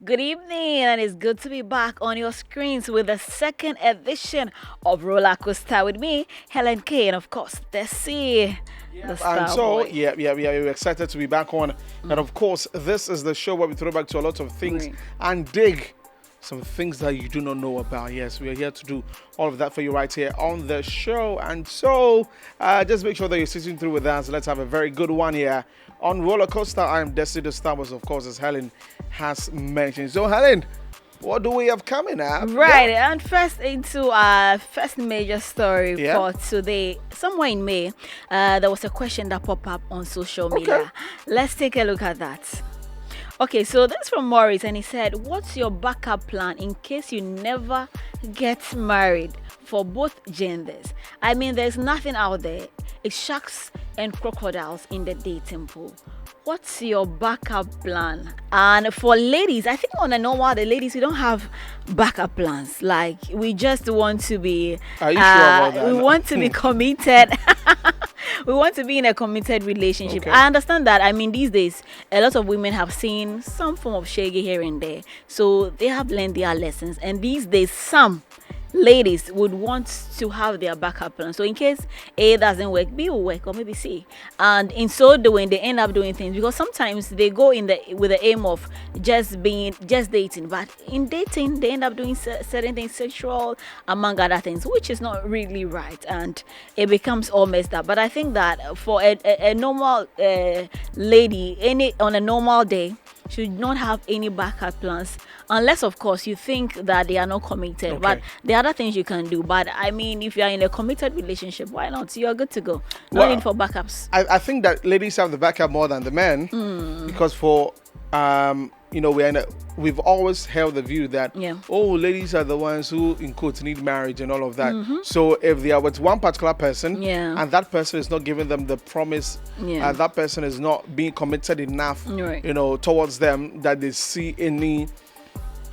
Good evening, and it's good to be back on your screens with the second edition of Roller Coaster with me, Helen K, and of course, Tessie, the And Star so, Boy. we're excited to be back on. And of course, this is the show where we throw back to a lot of things Right. and dig some things that you do not know about. Yes, we are here to do all of that for you right here on the show. And so, just make sure that you're sitting through with us. Let's have a very good one here on Roller Coaster. I am Destiny the Star Wars, of course, as Helen has mentioned. So, Helen, what do we have coming up? Right, and first into our first major story Yeah. for today. Somewhere in May, there was a question that popped up on social media. Let's take a look at that. Okay, so that's from Maurice, and he said, "What's your backup plan in case you never get married for both genders? I mean, there's nothing out there. It's sharks and crocodiles in the dating pool. What's your backup plan?" And for ladies, I think on a normal, the ladies, we don't have backup plans. Like, we just want to be, Are you sure about that? we want to be committed. We want to be in a committed relationship. Okay. I understand that. I mean, these days, a lot of women have seen some form of shaggy here and there. So they have learned their lessons. And these days, some ladies would want to have their backup plan. So in case A doesn't work, B will work, or maybe C. And in so doing, they end up doing things because sometimes they go in the with the aim of just dating. But in dating, they end up doing certain things, sexual among other things, which is not really right, and it becomes all messed up. But I think that for a normal lady, any on a normal day, should not have any backup plans unless of course you think that they are not committed. Okay. But there are other things you can do. But I mean, if you are in a committed relationship, why not? You're good to go. No Well, need for backups. I think that ladies have the backup more than the men because we've always held the view that Yeah. ladies are the ones who in quotes need marriage and all of that. So if they are with one particular person Yeah. and that person is not giving them the promise, Yeah. that person is not being committed enough, Right. towards them that they see any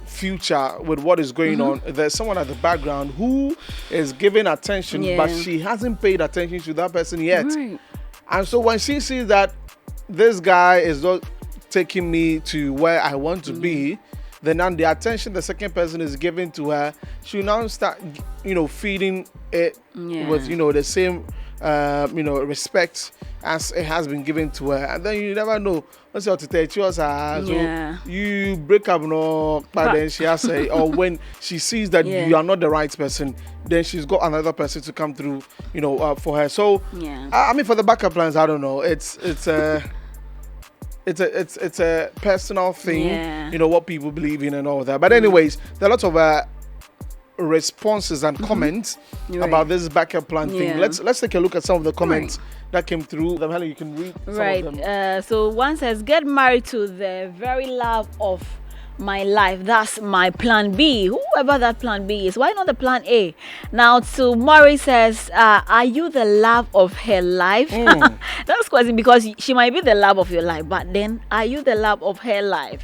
future with what is going on. There's someone at the background who is giving attention, but Yeah. she hasn't paid attention to that person yet. Right. And so when she sees that this guy is not taking me to where I want to be, then now the attention the second person is giving to her, she'll now start, feeding it Yeah. with, the same, respect as it has been given to her. And then you never know. What's your Yeah. you break up, no, but then she has say, or when she sees that Yeah. you are not the right person, then she's got another person to come through, for her. So, Yeah. I mean, for the backup plans, I don't know. It's a personal thing, Yeah. what people believe in and all that. But anyways, there are lots of responses and comments Right. about this backup plan thing. Yeah. Let's take a look at some of the comments that came through. Helen, you can read some Right. of them. So one says, "Get married to the very love of my life. That's my plan B." Whoever that plan B is, why not the plan A? Now, to Maury says, "Are you the love of her life?" That's question because she might be the love of your life, but then are you the love of her life?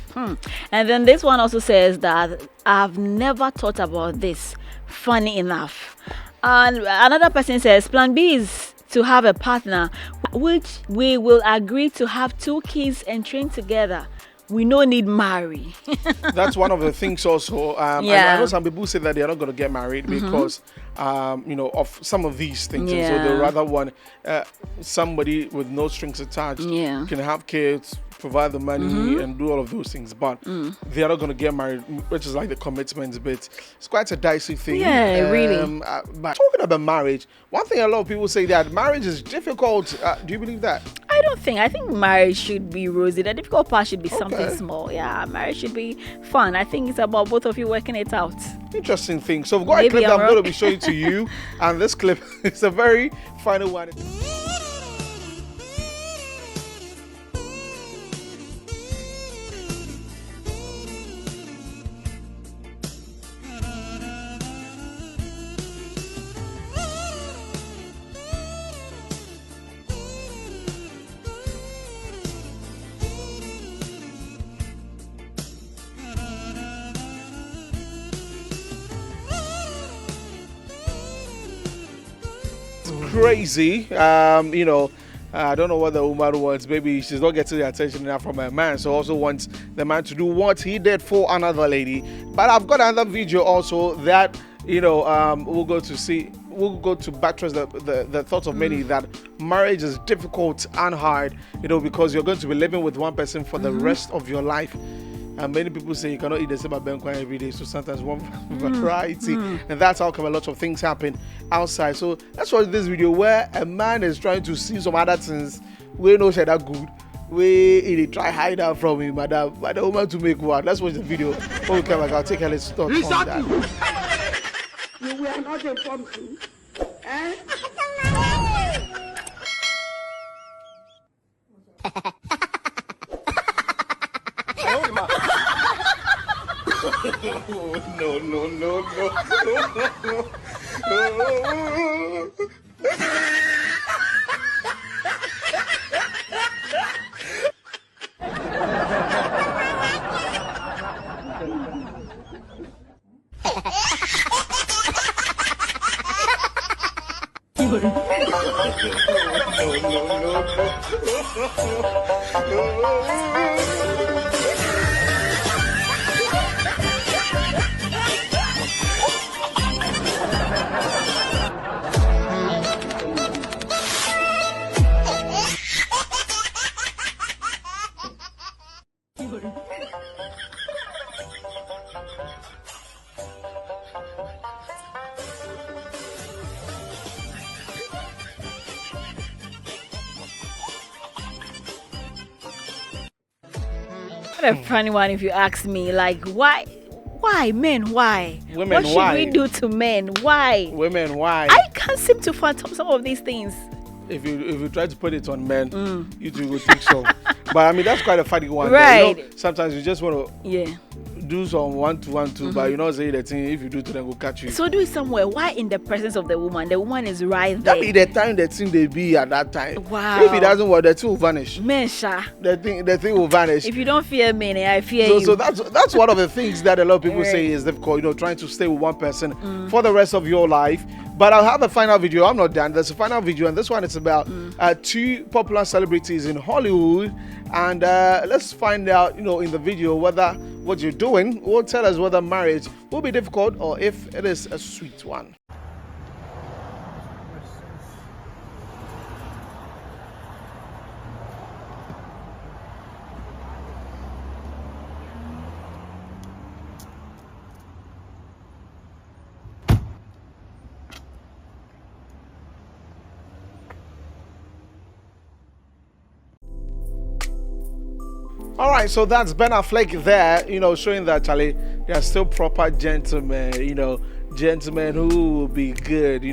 And then this one also says that I've never thought about this. Funny enough. And another person says, "Plan B is to have a partner which we will agree to have 2 kids and train together. We no need marry." That's one of the things also. I Yeah. know some people say that they're not going to get married because, of some of these things. And so they Yeah. rather want somebody with no strings attached, Yeah. can have kids, provide the money, and do all of those things. But they're not going to get married, which is like the commitment bit. It's quite a dicey thing. Yeah, really. But talking about marriage, one thing a lot of people say that marriage is difficult. Do you believe that? I don't think. I think marriage should be rosy. The difficult part should be something Okay. small. Yeah, marriage should be fun. I think it's about both of you working it out. Interesting thing. So we've got a Maybe clip that I'm I'm going to wrong. be showing to you, and this clip is a very final one. Crazy. I don't know what the woman wants. Maybe she's not getting the attention enough from her man, so also wants the man to do what he did for another lady. But I've got another video also that we'll go to buttress the thoughts of many that marriage is difficult and hard, because you're going to be living with one person for the rest of your life. And many people say you cannot eat the same abenkwan every day, so sometimes one variety, and that's how come a lot of things happen outside. So let's watch this video where a man is trying to see some other things we know share that good. We try hide out from him, but the woman to make one. Let's watch the video. When we come back, I'll take a little thought on that. You were not informed to. Eh? No. What a funny one, if you ask me. Like, why men? Why? Women, what should why? we do to men? Why? Women, why? I can't seem to fathom some of these things. If you try to put it on men, you two will think so. But I mean, that's quite a funny one. Right. Sometimes you just want Yeah. to do some 1-2-1-2, but you know, say the thing, if you do to them, will catch you. So do it somewhere. Why in the presence of the woman? The woman is right there. That be the time the thing they be at that time. Wow. If it doesn't work, the thing will vanish. Men, sha. The thing will vanish. If you don't fear men, I fear you. So that's one of the things that a lot of people say is difficult, trying to stay with one person for the rest of your life. But I'll have a final video. I'm not done. There's a final video, and this one is about two popular celebrities in Hollywood. And let's find out, in the video whether what you're doing will tell us whether marriage will be difficult or if it is a sweet one. All right, so that's Ben Affleck there, showing that, Charlie, they are still proper gentlemen, gentlemen who will be good,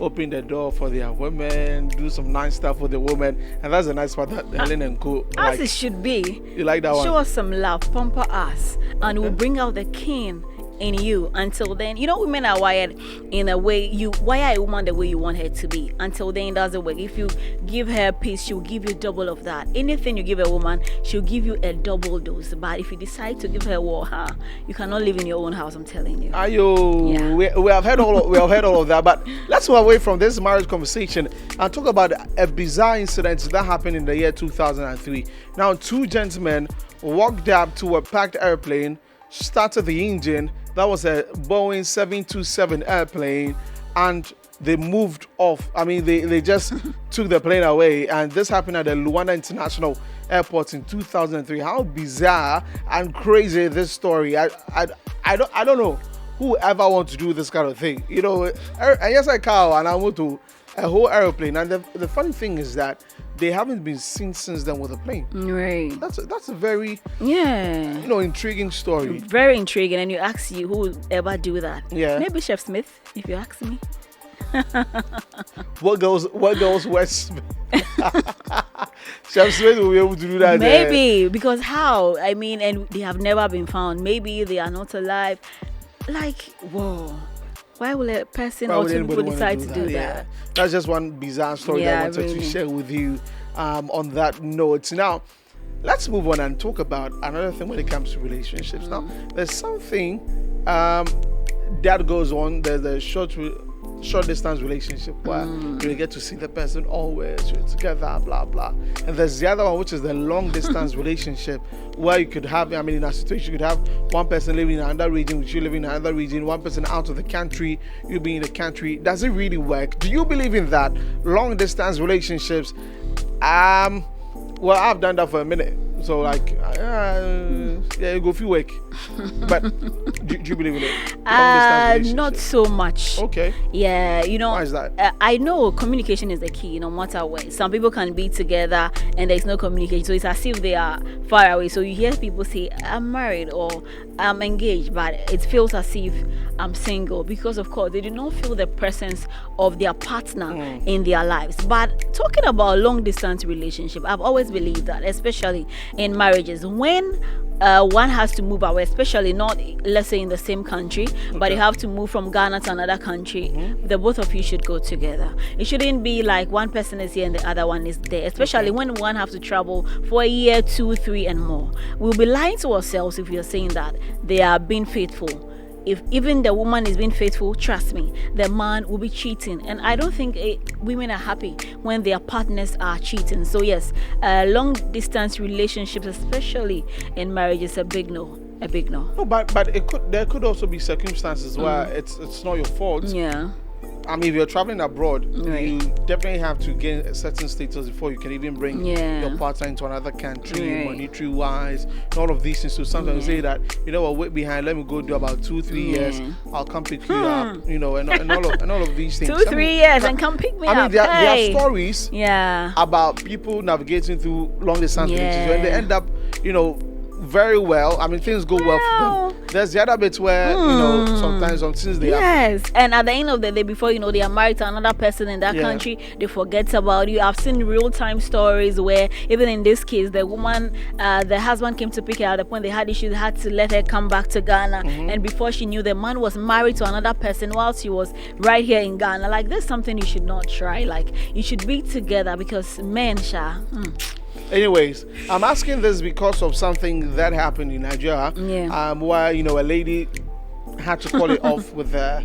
open the door for their women, do some nice stuff for the women. And that's a nice part that Helen and Co. As it should be. You like that one? Show us some love, pamper us, and we'll bring out the king in you. Until then, women are wired in a way. You wire a woman the way you want her to be. Until then, it doesn't work. If you give her peace, she'll give you double of that. Anything you give a woman, she'll give you a double dose. But if you decide to give her war, you cannot live in your own house, I'm telling you. Ayo, Yeah. we have heard all of that. But let's move away from this marriage conversation and talk about a bizarre incident that happened in the year 2003. Now, two gentlemen walked up to a packed airplane, started the engine. That was a Boeing 727 airplane, and they moved off. I mean, they just took the plane away, and this happened at the Luanda International Airport in 2003. How bizarre and crazy this story! I don't know who ever want to do this kind of thing. And yes, I can, and I went to a whole airplane. And the funny thing is that they haven't been seen since then with a plane. Right. That's a very intriguing story. Very intriguing. And you ask who would ever do that? Yeah. Maybe Chef Smith, if you ask me. What goes West? Chef Smith will be able to do that. Maybe because how? I mean, and they have never been found. Maybe they are not alive. Like, whoa. Why will a person or two people decide to do that? Yeah. That's just one bizarre story that I wanted to share with you on that note. Now, let's move on and talk about another thing when it comes to relationships. Now, there's something that goes on. There's a short short distance relationship where you get to see the person always, you're together, blah blah. And there's the other one, which is the long distance relationship, where you could have, I mean, in a situation, you could have one person living in another region, which you live in another region, one person out of the country, you being in the country. Does it really work? Do you believe in that? Long distance relationships? Well, I've done that for a minute. So like, yeah, you go few week. But do you believe in it? Not so much. Okay. Yeah, you know. Why is that? I know communication is the key, no matter what. Some people can be together and there's no communication, so it's as if they are far away. So you hear people say, "I'm married" or "I'm engaged," but it feels as if I'm single because, of course, they do not feel the presence of their partner in their lives. But talking about long distance relationship, I've always believed that, especially in marriages, when one has to move away, especially not, let's say, in the same country, but you have to move from Ghana to another country, the both of you should go together. It shouldn't be like one person is here and the other one is there, especially when one has to travel for a year, 2, 3 and more. We'll be lying to ourselves if we are saying that they are being faithful. If even the woman is being faithful, trust me, the man will be cheating. And I don't think women are happy when their partners are cheating. So yes, long distance relationships, especially in marriage, is a big no. A big no. No, but there could also be circumstances where it's not your fault. Yeah. I mean, if you're traveling abroad, Right. you definitely have to gain a certain status before you can even bring your partner into another country, Right. monetary wise, and all of these things. So sometimes say that, you know what, wait behind, let me go do about 2, 3 years, I'll come pick you up, you know, and all of these things. 2, 3 years and come pick me I mean, up. there are Hey. stories Yeah. about people navigating through long distance relationships, and they Yeah. end up, you know, very well. I mean, things go well for Well. them. There's the other bits where, you know, sometimes some things they have. Yes, and at the end of the day, before you know, they are married to another person in that Yeah. country. They forget about you. I've seen real-time stories where, even in this case, the woman, the husband came to pick her. At the point they had issues, they had to let her come back to Ghana. And before she knew, the man was married to another person while she was right here in Ghana. Like, this is something you should not try. Like, you should be together because men, Anyways, I'm asking this because of something that happened in Nigeria. Yeah. Where, you know, a lady had to call it off with her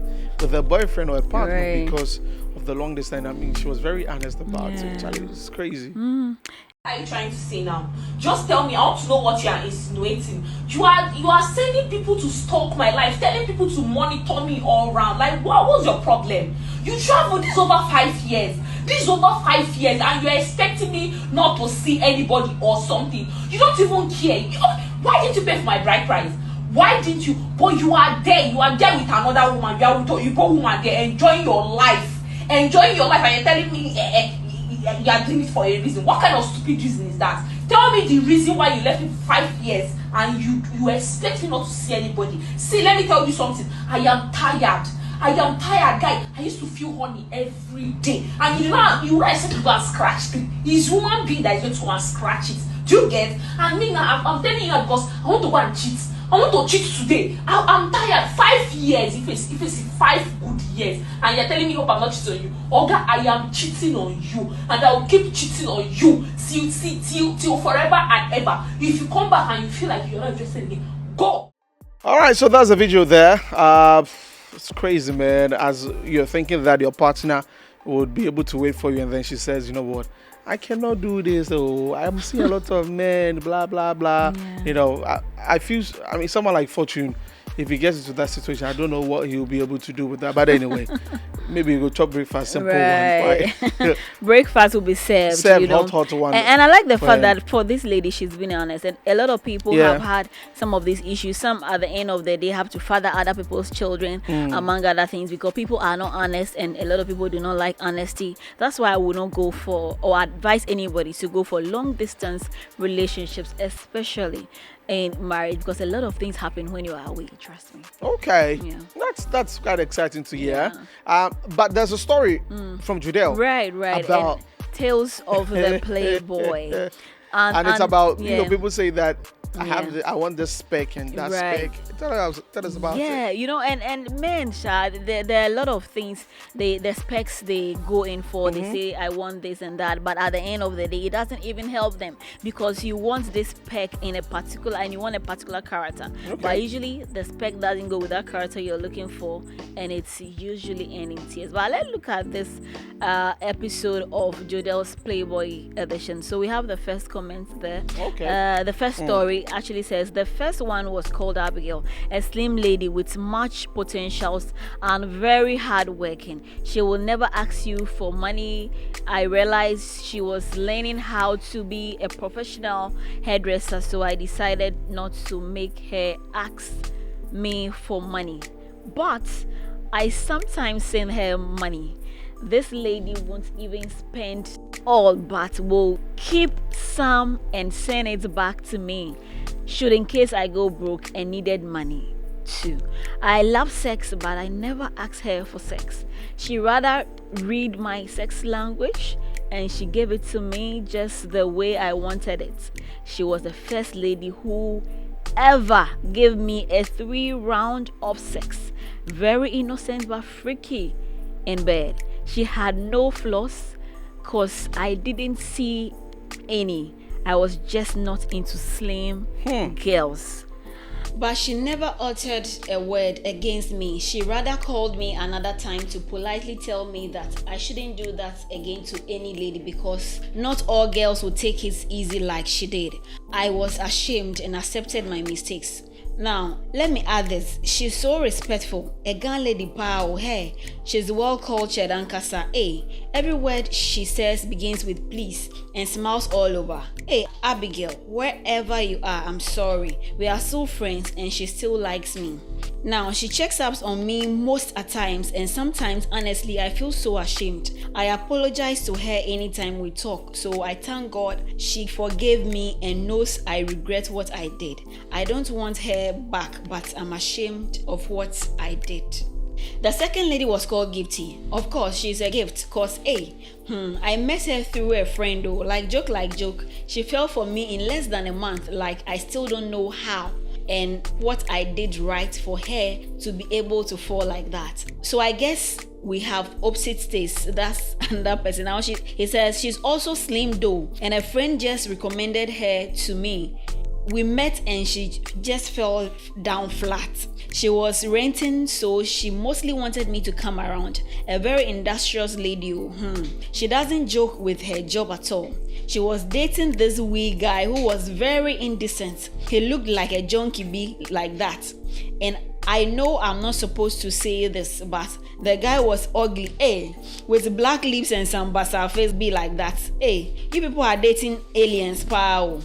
boyfriend or a partner Right. because of the long distance. I mean, she was very honest about it. Charlie, it's crazy. What are you trying to say now? Just tell me. I want to know what you are insinuating. You are sending people to stalk my life, telling people to monitor me all around. Like, what's your problem? You traveled this over 5 years. This is over 5 years, and you're expecting me not to see anybody or something. You don't even care. Why didn't you pay for my bride price? Why didn't you? But you are there. You are there with another woman. You are with a Igbo woman there, enjoying your life. Enjoying your life, and you're telling me you are doing it for a reason. What kind of stupid reason is that? Tell me the reason why you left me for 5 years and you expect me not to see anybody. See, let me tell you something. I am tired. I am tired, guy. I used to feel horny every day. And you said to go and scratch it. It's human being that is going to go and scratch it. Do you get? And me now, I'm telling you because I want to go and cheat. I want to cheat today. I'm tired. 5 years. If it's 5 good years, and you're telling me, hope I'm not cheating on you. Oga, I am cheating on you, and I will keep cheating on you till forever and ever. If you come back and you feel like you're not interested again, go. All right, so that's the video there. It's crazy, man. As you're thinking that your partner would be able to wait for you, and then she says, you know what, I cannot do this. Oh, I'm seeing a lot of men, blah, blah, blah. Yeah. You know, I feel, I mean, someone like Fortune, if he gets into that situation, I don't know what he'll be able to do with that. But anyway, maybe he'll chop breakfast, simple Right. one. Right? Breakfast will be served. Served you know. hot one. And I like the for fact him. that for this lady, she's been honest. And a lot of people Yeah. have had some of these issues. Some at the end of the day have to father other people's children, among other things, because people are not honest, and a lot of people do not like honesty. That's why I would not go for or advise anybody to go for long distance relationships, especially in marriage, because a lot of things happen when you are away. Trust me. Okay, Yeah. that's quite exciting to hear. But there's a story from Judeo. Right. About- and Tales of the Playboy. And it's about, you know, yeah. people say that I want this spec and that Right. spec. Tell us about Yeah, it. you know, and men, Sha, there are a lot of things the specs they go in for. They say I want this and that, but at the end of the day, it doesn't even help them because you want this spec in a particular and you want a particular character. But usually the spec doesn't go with that character you're looking for, and it's usually ending tears. But let's look at this episode of Jodel's Playboy edition. So we have the first comment there. Okay. The first story actually says the first one was called Abigail, a slim lady with much potentials and very hardworking. She will never ask you for money. I realized she was learning how to be a professional hairdresser, so I decided not to make her ask me for money. But I sometimes send her money. This lady won't even spend all but will keep some and send it back to me should in case I go broke and needed money too. I love sex, but I never ask her for sex. She rather read my sex language and she gave it to me just the way I wanted it. She was the first lady who ever gave me a 3 round of sex. Very innocent but freaky in bed. She had no flaws cause I didn't see any. I was just not into slim girls. But she never uttered a word against me. She rather called me another time to politely tell me that I shouldn't do that again to any lady because not all girls would take it easy like she did. I was ashamed and accepted my mistakes. Now, let me add this. She's so respectful. A gun lady pow, hey. She's well cultured and kasa. Hey, every word she says begins with please and smiles all over. Hey, Abigail, wherever you are, I'm sorry. We are still friends and she still likes me. Now, she checks up on me most at times and sometimes, honestly, I feel so ashamed. I apologize to her anytime we talk, so I thank God she forgave me and knows I regret what I did. I don't want her back, but I'm ashamed of what I did. The second lady was called Gifty. Of course, she's a gift, cause I met her through a friend though, like joke. She fell for me in less than a month, like I still don't know how and what I did right for her to be able to fall like that. So I guess we have opposite tastes. That's another person. Now he says she's also slim though, and a friend just recommended her to me. We met and she just fell down flat. She was renting, so she mostly wanted me to come around. A very industrious lady. She doesn't joke with her job at all. She was dating this wee guy who was very indecent. He looked like a junkie bee like that. And I know I'm not supposed to say this, but the guy was ugly, with black lips and some basa face be like that. You people are dating aliens, pal.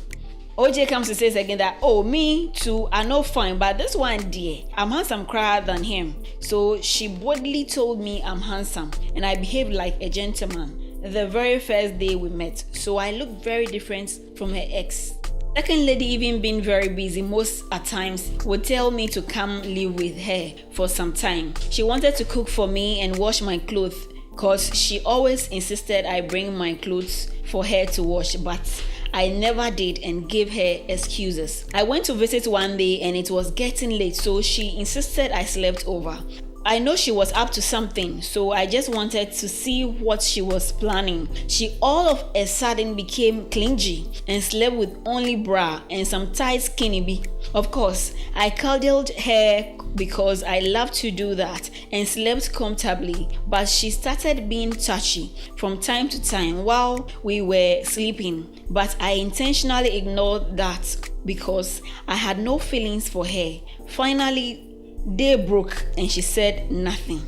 OJ comes to say again that, me too, I know fine, but this one, dear, I'm handsome crier than him. So she boldly told me I'm handsome and I behaved like a gentleman the very first day we met. So I looked very different from her ex. Second lady, even being very busy most at times, would tell me to come live with her for some time. She wanted to cook for me and wash my clothes because she always insisted I bring my clothes for her to wash, but I never did and gave her excuses. I went to visit one day and it was getting late, so she insisted I slept over. I know she was up to something, so I just wanted to see what she was planning. She all of a sudden became clingy and slept with only bra and some tight skinny bee. Of course, I cuddled her because I love to do that and slept comfortably, but she started being touchy from time to time while we were sleeping, but I intentionally ignored that because I had no feelings for her. Finally, day broke and she said nothing.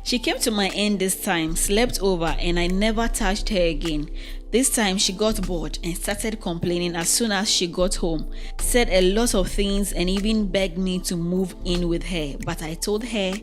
She came to my end this time, slept over, and I never touched her again. This time she got bored and started complaining as soon as she got home, said a lot of things and even begged me to move in with her, but I told her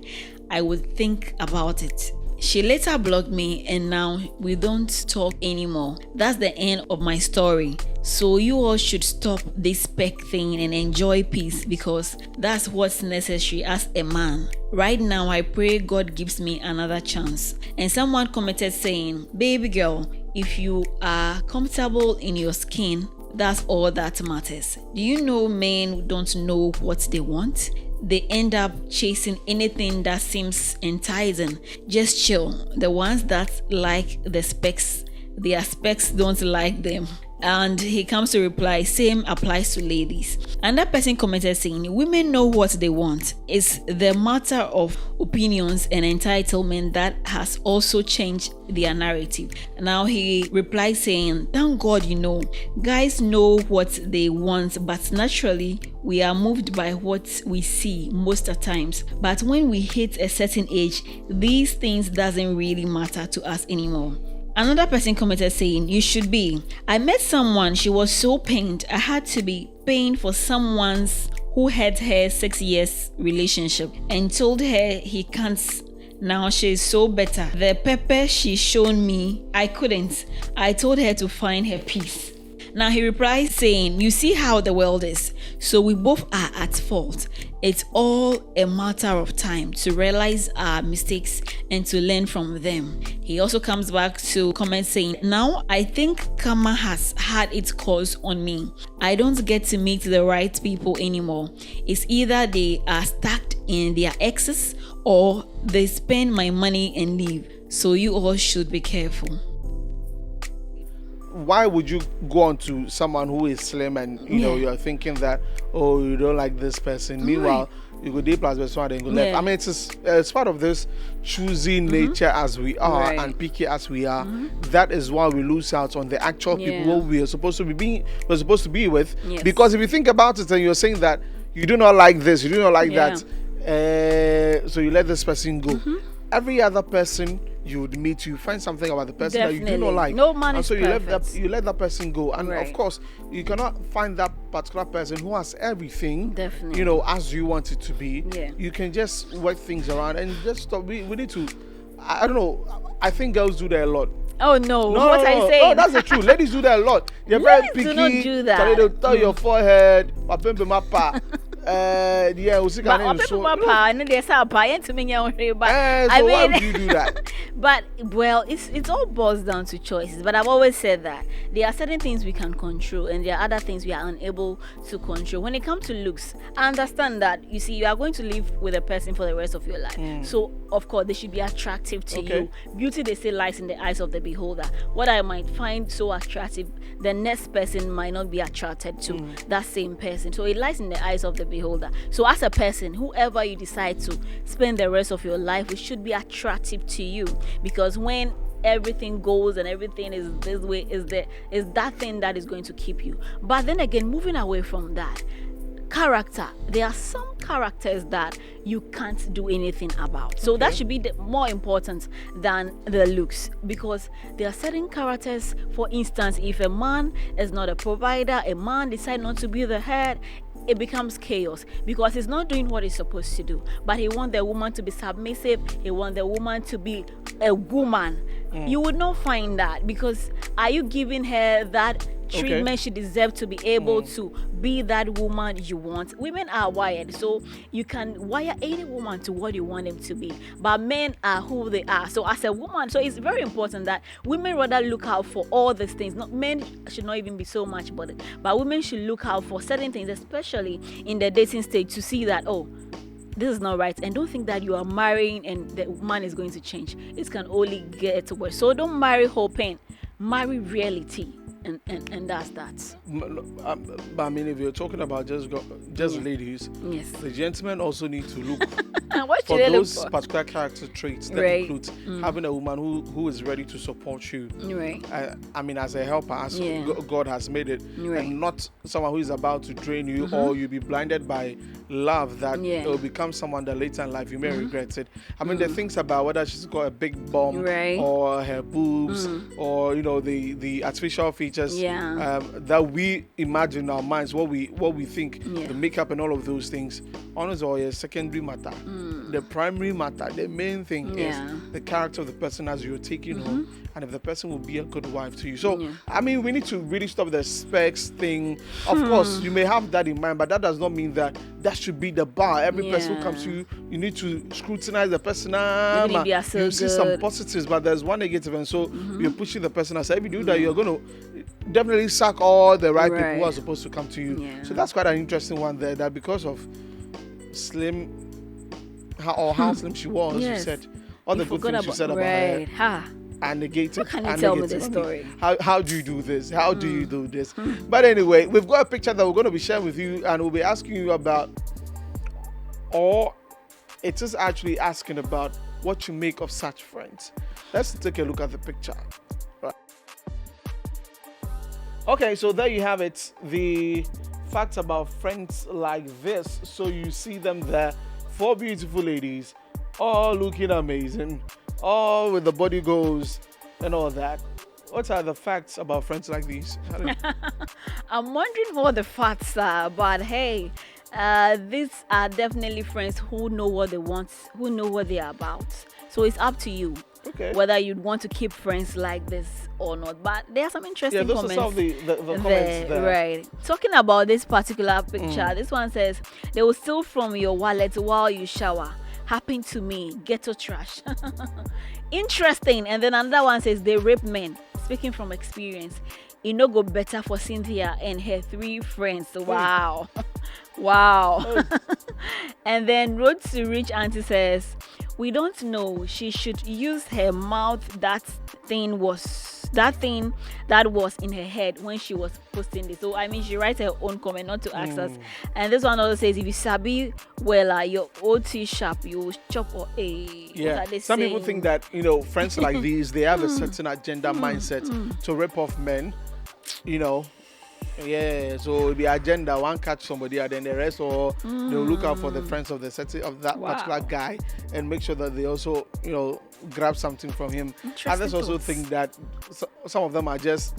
I would think about it. She later blocked me and now we don't talk anymore. That's the end of my story. So you all should stop this spec thing and enjoy peace because that's what's necessary as a man. Right now I pray God gives me another chance. And someone commented saying, baby girl, if you are comfortable in your skin, That's all that matters. Do you know men don't know what they want? They end up chasing anything that seems enticing. Just chill. The ones that like the specs, their specs don't like them. And he comes to reply, same applies to ladies. And that person commented saying, women know what they want. It's the matter of opinions and entitlement that has also changed their narrative. Now he replied saying, thank God guys know what they want, but naturally we are moved by what we see most of the times. But when we hit a certain age, these things doesn't really matter to us anymore. Another person commented saying, you should be. I met someone, she was so pained. I had to be paying for someone's who had her 6 years relationship and told her he can't. Now she's so better. The pepper she shown me, I couldn't. I told her to find her peace. Now he replied saying, you see how the world is. So we both are at fault. It's all a matter of time to realize our mistakes and to learn from them. He also comes back to comment saying, now I think karma has had its course on me. I don't get to meet the right people anymore. It's either they are stuck in their exes or they spend my money and leave. So you all should be careful. Why would you go on to someone who is slim and you're thinking that, oh, you don't like this person? Meanwhile, you go D plus best one and go left. I mean, it's part of this choosing nature as we are and picky as we are. That is why we lose out on the actual people who we're supposed to be with. Yes. Because if you think about it and you're saying that you do not like this, you do not like that, so you let this person go. Every other person you would meet, you find something about the person that you do not like. No man and is so perfect. you let that person go. And of course, you cannot find that particular person who has everything, Definitely. as you want it to be. Yeah. You can just work things around and just stop. We need to, I don't know, I think girls do that a lot. Oh no, what are you saying? No, that's the truth. Ladies do that a lot. They're very Ladies picky. do not do that. They'll tell your forehead, But why would you do that? But well, it all boils down to choices. But I've always said that there are certain things we can control and there are other things we are unable to control. When it comes to looks, I understand that you see you are going to live with a person for the rest of your life. So of course they should be attractive to you. Beauty, they say, lies in the eyes of the beholder. What I might find so attractive, the next person might not be attracted to that same person. So it lies in the eyes of the beholder. So as a person, whoever you decide to spend the rest of your life with should be attractive to you, because when everything goes and everything is this way, is that thing that is going to keep you. But then again, moving away from that, character, there are some characters that you can't do anything about, so that should be more important than the looks, because there are certain characters. For instance, if a man is not a provider, a man decides not to be the head, it becomes chaos, because he's not doing what he's supposed to do, but he wants the woman to be submissive, he wants the woman to be a woman. You would not find that, because are you giving her that treatment she deserves to be able to be that woman you want? Women are wired, so you can wire any woman to what you want them to be, but men are who they are. So as a woman, so it's very important that women rather look out for all these things. Not men should not even be so much bothered, but women should look out for certain things, especially in the dating stage, to see that, oh, this is not right. And don't think that you are marrying and the man is going to change. It can only get worse. So don't marry hoping, marry reality. And that's that. But I mean, if you're talking about just ladies, the gentlemen also need to look for those particular character traits that include having a woman who is ready to support you. I mean, as a helper, as God has made it, and not someone who is about to drain you, or you'll be blinded by love that it will become someone that later in life you may regret it. I mean, the things about whether she's got a big bum or her boobs or the artificial features that we imagine in our minds, what we think, the makeup and all of those things, honestly, all is secondary matter. The primary matter, the main thing is the character of the person as you're taking home, and if the person will be a good wife to you. So I mean, we need to really stop the specs thing. Of course, you may have that in mind, but that does not mean that should be the bar. Every person who comes to you, you need to scrutinize the person. You see some positives, but there's one negative, and so you're pushing the person aside. If you do that, you're going to definitely suck all the right people who Right. are supposed to come to you. Yeah. So that's quite an interesting one there. That because of slim, how slim she was, you Yes. said all the You good forgot things you said about right. her. Ha. And negated. How can you and tell me negative. this I mean, story? how do you do this? How do you do this? But anyway, we've got a picture that we're going to be sharing with you, and we'll be asking you about, or it is actually asking about what you make of such friends. Let's take a look at the picture. Right. Okay, so there you have it. The facts about friends like this. So you see them there, 4 beautiful ladies, all looking amazing, all with the body goals and all that. What are the facts about friends like these? Helen? I'm wondering what the facts are, but hey, these are definitely friends who know what they want, who know what they are about. So it's up to you Okay. whether you'd want to keep friends like this or not. But there are some interesting Yeah, those comments. are some of the comments there. Right. Talking about this particular picture, this one says, they will steal from your wallet while you shower. Happened to me, ghetto trash. Interesting. And then another one says, they rape men. Speaking from experience, it no go better for Cynthia and her 3 friends. Wow. Wow. And then Road to Rich Auntie says, we don't know. She should use her mouth. That thing that was in her head when she was posting this. So I mean, she writes her own comment, not to ask us. And this one also says, if you sabi well, your OT sharp, you chop or a. Yeah, some people think that, friends like these, they have a certain agenda mindset to rip off men, Yeah, so the agenda, one catch somebody and then the rest, or they'll look out for the friends of the set of that particular guy and make sure that they also, grab something from him. Others also think that some of them are just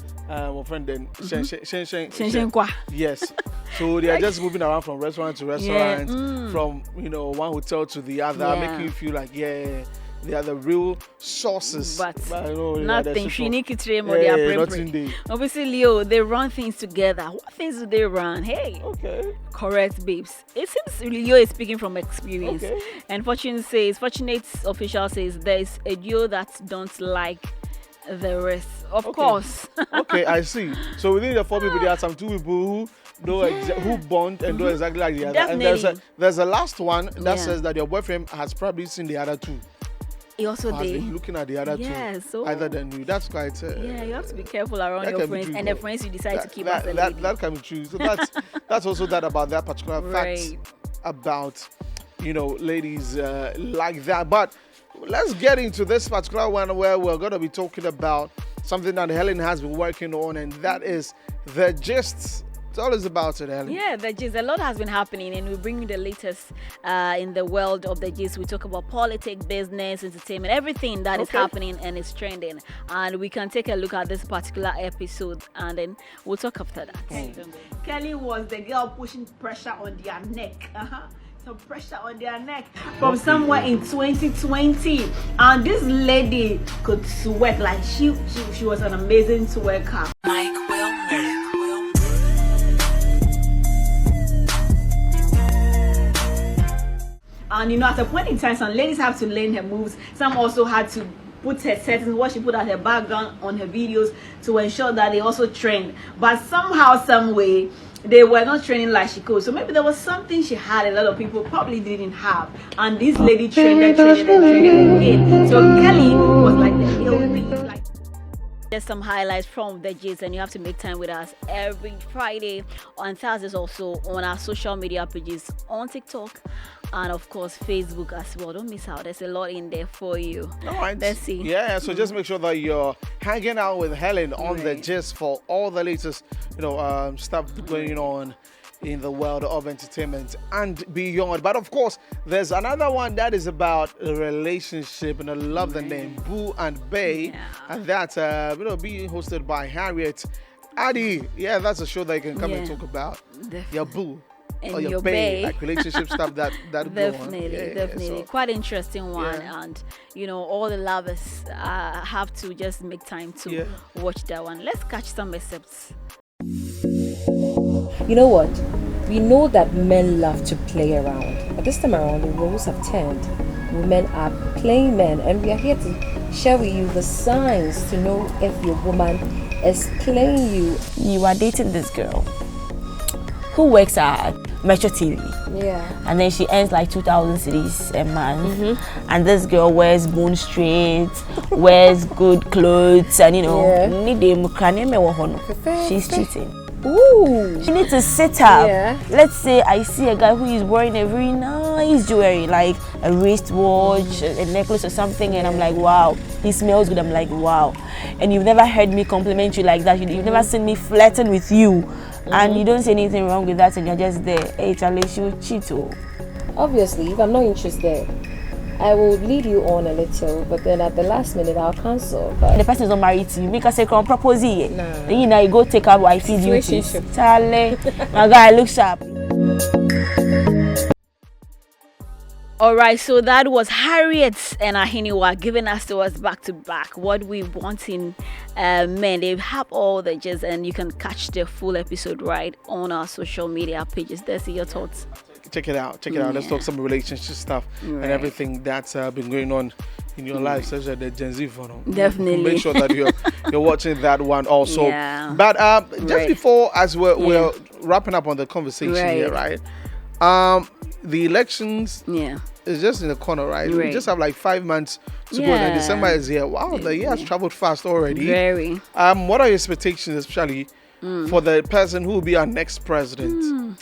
friend then Shen kwa. yes. So they are just moving around from restaurant to restaurant, from one hotel to the other, making you feel like they are the real sources. But I know, nothing. nothing they. Obviously, Leo, they run things together. What things do they run? Hey. Okay. Correct, babes. It seems Leo is speaking from experience. Okay. And Fortunate official says there is a duo that don't like the rest. Of course. Okay, I see. So within the 4 people, there are some 2 people who know who bond and know exactly like the other. Definitely. And there's a last one that Yeah. says that your boyfriend has probably seen the other 2. He also Has did. been looking at the other 2 Yeah, so other than you. That's quite. yeah, you have to be careful around that your can be friends true, and the though. friends you decide to keep that, as a that, lady. that can be true. So that's also that about that particular fact Right. about ladies like that. But let's get into this particular one where we're going to be talking about something that Helen has been working on, and that is the gist. Tell us about it, Helen. Yeah, the gist. A lot has been happening, and we bring you the latest in the world of the gist. We talk about politics, business, entertainment, everything that is happening and is trending. And we can take a look at this particular episode, and then we'll talk after that. Kelly was the girl pushing pressure on their neck. Some pressure on their neck from somewhere in 2020, and this lady could twerk like she was an amazing twerker. Mike Wilmer. And at a point in time, some ladies have to learn her moves. Some also had to put her settings, what she put as her background on her videos to ensure that they also trend. But somehow, some way, they were not training like she could. So maybe there was something she had a lot of people probably didn't have. And this lady trended again. So Kelly was like the healthy, like. Just some highlights from the gist, and you have to make time with us every Friday on Thursdays, also on our social media pages on TikTok and of course Facebook as well. Don't miss out. There's a lot in there for you. All right. Let's see. Yeah, so just make sure that you're hanging out with Helen on the gist for all the latest, stuff going on in the world of entertainment and beyond. But of course, there's another one that is about a relationship, and I love the name Boo and Bay, and that's being hosted by Harriet Addy. Yeah, that's a show that you can come and talk about your boo And or your your bae, bae. like relationship stuff that Definitely, go on. definitely. So, Quite interesting one. Yeah. And, all the lovers have to just make time to watch that one. Let's catch some excerpts. You know what? We know that men love to play around, but this time around the roles have turned. Women are playing men, and we are here to share with you the signs to know if your woman Explain you. You are dating this girl who works at Metro TV. Yeah. And then she earns like 2,000 cedis a month. And this girl wears bone straight, wears good clothes, and she's cheating. Ooh. She needs to sit up. Yeah. Let's say I see a guy who is wearing a very nice jewelry, like a wristwatch, a necklace or something, and I'm like, wow, he smells good. I'm like, wow. And you've never heard me compliment you like that. You've never seen me flirting with you. And you don't see anything wrong with that, and you're just there. Hey, Charlie, she will cheat. Obviously, if I'm not interested, I will lead you on a little, but then at the last minute I'll cancel. But The person is not married to you. Make us say, come propose it. Nah. Then you go take out wifey duties. Situationship. Charlie, my guy, look sharp. All right, so that was Harriet and Ahiniwa giving us to us back to back what we want in men. They have all the gist, and you can catch the full episode right on our social media pages. There's your thoughts. Check it out. Let's talk some relationship stuff and everything that's been going on in your life, such as the Gen Z phone. Definitely. Make sure that you're watching that one also. Yeah. But just before, as we're wrapping up on the conversation here, right? The elections is just in the corner, right? We just have like 5 months to go. And December is here. Wow, the year has traveled fast already. Very. What are your expectations, especially for the person who will be our next president?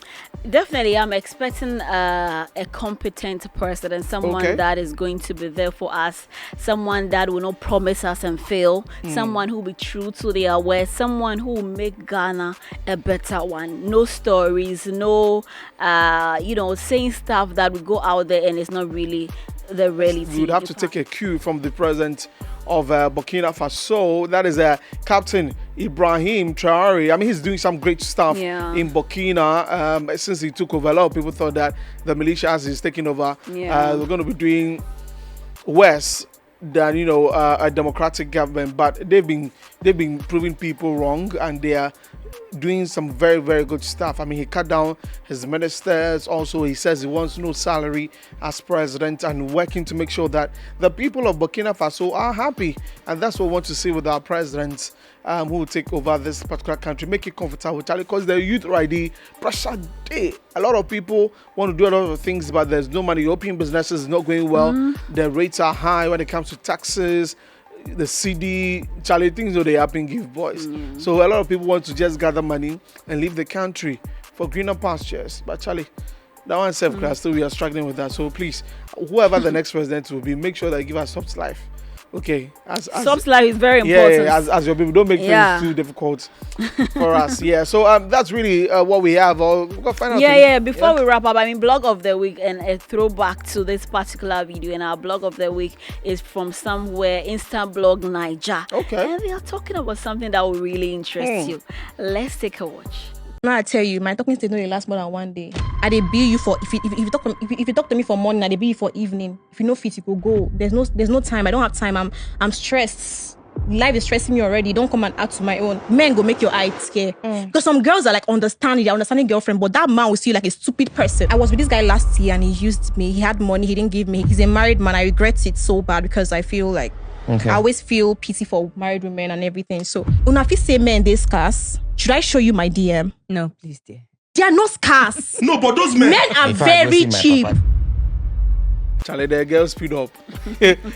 Definitely, I'm expecting a competent president, someone that is going to be there for us, someone that will not promise us and fail, someone who will be true to their word, someone who will make Ghana a better one. No stories, no, saying stuff that will go out there and it's not really the reality. We would have to take a cue from the president of Burkina Faso. That is Captain Ibrahim Traore. I mean, he's doing some great stuff in Burkina. Since he took over, a lot of people thought that the militia, as he's taking over, they're going to be doing worse than a democratic government. But they've been proving people wrong, and they are doing some very, very good stuff. I mean, he cut down his ministers. Also, he says he wants no salary as president, and working to make sure that the people of Burkina Faso are happy. And that's what we want to see with our presidents who will take over this particular country. Make it comfortable, Charlie, because the youth already pressure day. A lot of people want to do a lot of things, but there's no money. Opening businesses is not going well. The rates are high when it comes to taxes. The CD, Charlie, things they happen give boys. So a lot of people want to just gather money and leave the country for greener pastures. But Charlie, that one self-class, still we are struggling with that. So please, whoever the next president will be, make sure that you give us soft life. Okay, soft life is very important. As your people, don't make things too difficult for us. So that's really what we have. Before we wrap up, I mean, blog of the week and a throwback to this particular video. And our blog of the week is from somewhere, Instablog Niger. Okay, and they are talking about something that will really interest you. Let's take a watch. Now I tell you, my talking stage no dey last more than 1 day. I dey bill you for if you talk to me for morning, I dey bill you for evening. If you no fit, you go. There's no time. I don't have time. I'm stressed. Life is stressing me already. Don't come and add to my own. Men go make your eye scare. Because some girls are like understanding, they're understanding girlfriend, but that man will see you like a stupid person. I was with this guy last year and he used me. He had money, he didn't give me. He's a married man. I regret it so bad because I feel like I always feel pity for married women and everything. So, if you say men they scarce, should I show you my DM? No, please, dear. They are not scarce. No, but those men are very cheap. Charlie, the girl speed up.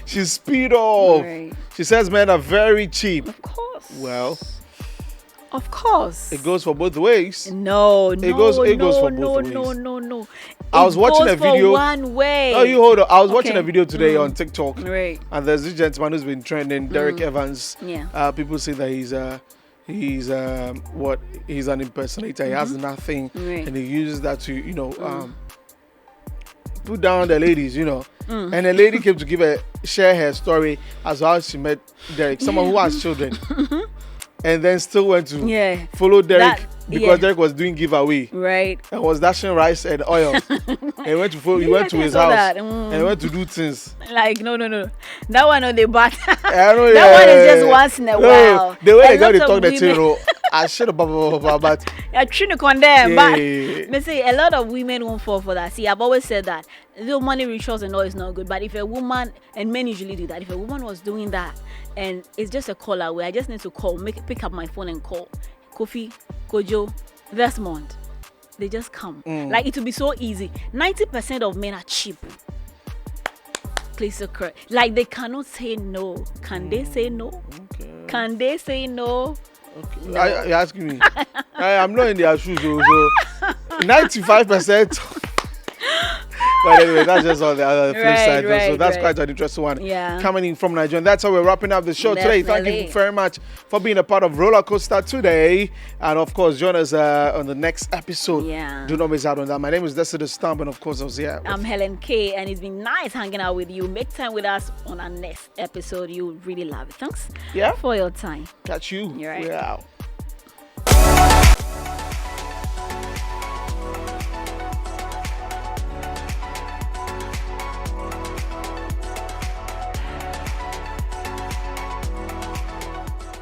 She speed up. Right. She says men are very cheap. Of course. Well, of course. It goes for both ways. No. It goes for both ways. No. I was watching a video. One way. Oh, you hold on. I was watching a video today on TikTok. Right. And there's this gentleman who's been trending, Derek Evans. Yeah. People say that he's an impersonator. He has nothing, and he uses that to put down the ladies, And a lady came to share her story as how she met Derek, someone who has children, and then still went to follow Derek because Derek was doing giveaway, right? And was dashing rice and oil, and went to follow. He went to his house and went to do things. Like no, that one on the bat. That one is just once in a while. The way they got to talk the thing, I should have but You're trying to condemn, but Yeah. me say a lot of women won't fall for that. See, I've always said that the money rituals and all is not good, but if a woman, and men usually do that, if a woman was doing that and it's just a call away, I just need to call, pick up my phone and call Kofi, Kojo, Desmond. They just come. Like, it will be so easy. 90% of men are cheap. Please occur. Like, they cannot say no. Can they say no? Okay. Can they say no? Okay. You're asking me. I'm not in their shoes, so 95%. But anyway, that's just on the other flip Right, side. So right, that's right. quite an interesting one. Yeah. Coming in from Nigeria. And that's how we're wrapping up the show today. Thank you Definitely. very much for being a part of Roller Coaster today. And of course, join us on the next episode. Yeah. Do not miss out on that. My name is Destiny Stump, and of course, I was here. I'm Helen K, and it's been nice hanging out with you. Make time with us on our next episode. You'll really love it. Thanks Yeah. for your time. Catch you. You're right. We're out.